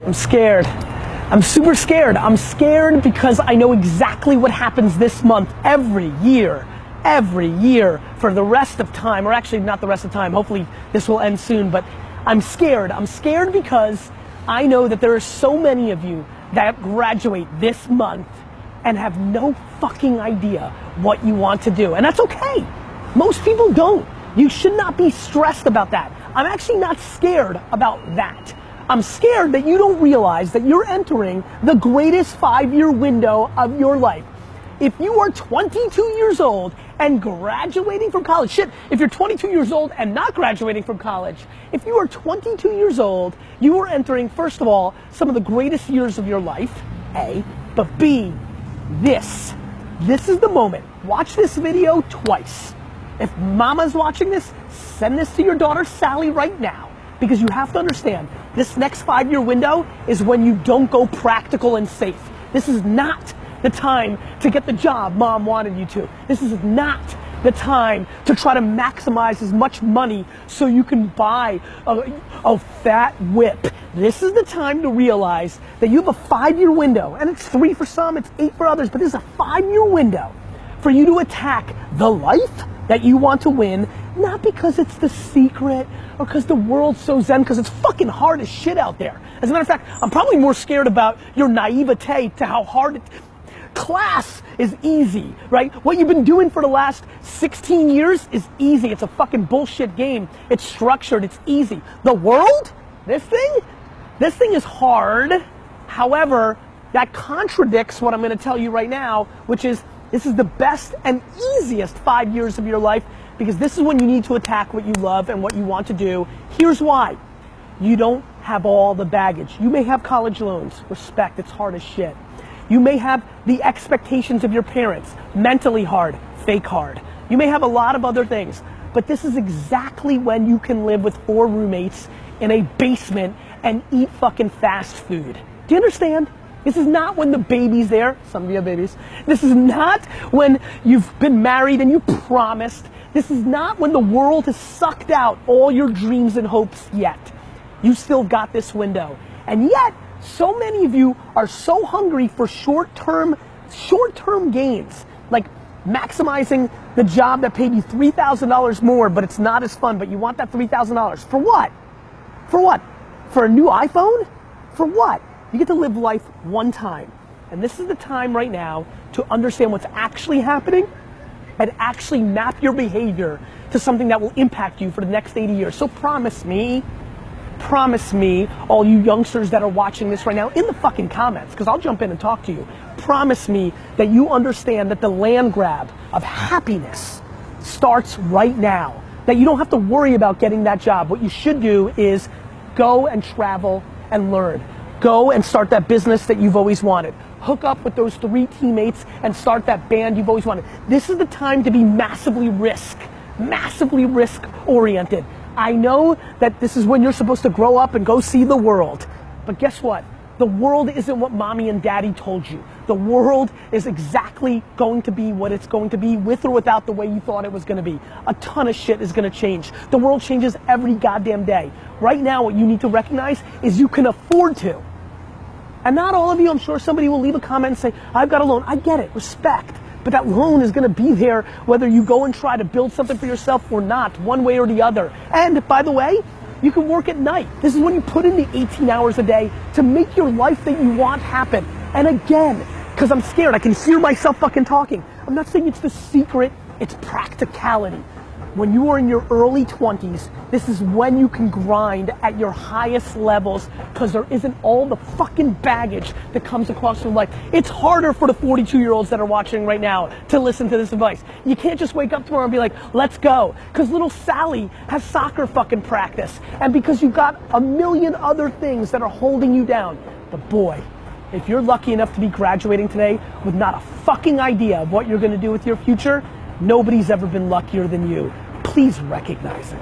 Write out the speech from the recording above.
I'm scared. I'm super scared. I'm scared because I know exactly what happens this month, every year for the rest of time, or actually not the rest of time, hopefully this will end soon, but I'm scared. I'm scared because I know that there are so many of you that graduate this month and have no fucking idea what you want to do, and that's okay. Most people don't. You should not be stressed about that. I'm actually not scared about that. I'm scared that you don't realize that you're entering the greatest 5-year window of your life. If you are 22 years old and graduating from college, shit, if you're 22 years old and not graduating from college, if you are 22 years old, you are entering, first of all, some of the greatest years of your life, A, but B, this is the moment. Watch this video twice. If mama's watching this, send this to your daughter Sally right now. Because you have to understand, this next 5-year window is when you don't go practical and safe. This is not the time to get the job mom wanted you to. This is not the time to try to maximize as much money so you can buy a fat whip. This is the time to realize that you have a 5-year window, and it's 3 for some, it's 8 for others, but this is a 5-year window for you to attack the life that you want to win, not because it's the secret or because the world's so zen, because it's fucking hard as shit out there. As a matter of fact, I'm probably more scared about your naivete to how hard it. Class is easy, right? What you've been doing for the last 16 years is easy. It's a fucking bullshit game. It's structured, it's easy. The world, this thing is hard. However, that contradicts what I'm gonna tell you right now, which is this is the best and easiest 5 years of your life, because this is when you need to attack what you love and what you want to do. Here's why. You don't have all the baggage. You may have college loans. Respect, it's hard as shit. You may have the expectations of your parents. Mentally hard, fake hard. You may have a lot of other things, but this is exactly when you can live with 4 roommates in a basement and eat fucking fast food. Do you understand? This is not when the baby's there. Some of you have babies. This is not when you've been married and you promised. This is not when the world has sucked out all your dreams and hopes yet. You still got this window. And yet, so many of you are so hungry for short-term gains. Like maximizing the job that paid you $3,000 more, but it's not as fun, but you want that $3,000. For what? For what? For a new iPhone? For what? You get to live life one time. And this is the time right now to understand what's actually happening and actually map your behavior to something that will impact you for the next 80 years. So promise me, all you youngsters that are watching this right now, in the fucking comments, because I'll jump in and talk to you, promise me that you understand that the land grab of happiness starts right now. That you don't have to worry about getting that job. What you should do is go and travel and learn. Go and start that business that you've always wanted. Hook up with those 3 teammates and start that band you've always wanted. This is the time to be massively risk oriented. I know that this is when you're supposed to grow up and go see the world, but guess what? The world isn't what mommy and daddy told you. The world is exactly going to be what it's going to be, with or without the way you thought it was gonna be. A ton of shit is gonna change. The world changes every goddamn day. Right now, what you need to recognize is you can afford to. And not all of you, I'm sure somebody will leave a comment and say, I've got a loan. I get it, respect. But that loan is gonna be there whether you go and try to build something for yourself or not, one way or the other. And by the way, you can work at night. This is when you put in the 18 hours a day to make your life that you want happen. And again, because I'm scared, I can hear myself fucking talking. I'm not saying it's the secret, it's practicality. When you are in your early 20s, this is when you can grind at your highest levels, because there isn't all the fucking baggage that comes across your life. It's harder for the 42-year-olds that are watching right now to listen to this advice. You can't just wake up tomorrow and be like, let's go. Because little Sally has soccer fucking practice. And because you've got a million other things that are holding you down. But boy, if you're lucky enough to be graduating today with not a fucking idea of what you're gonna do with your future, nobody's ever been luckier than you. Please recognize it.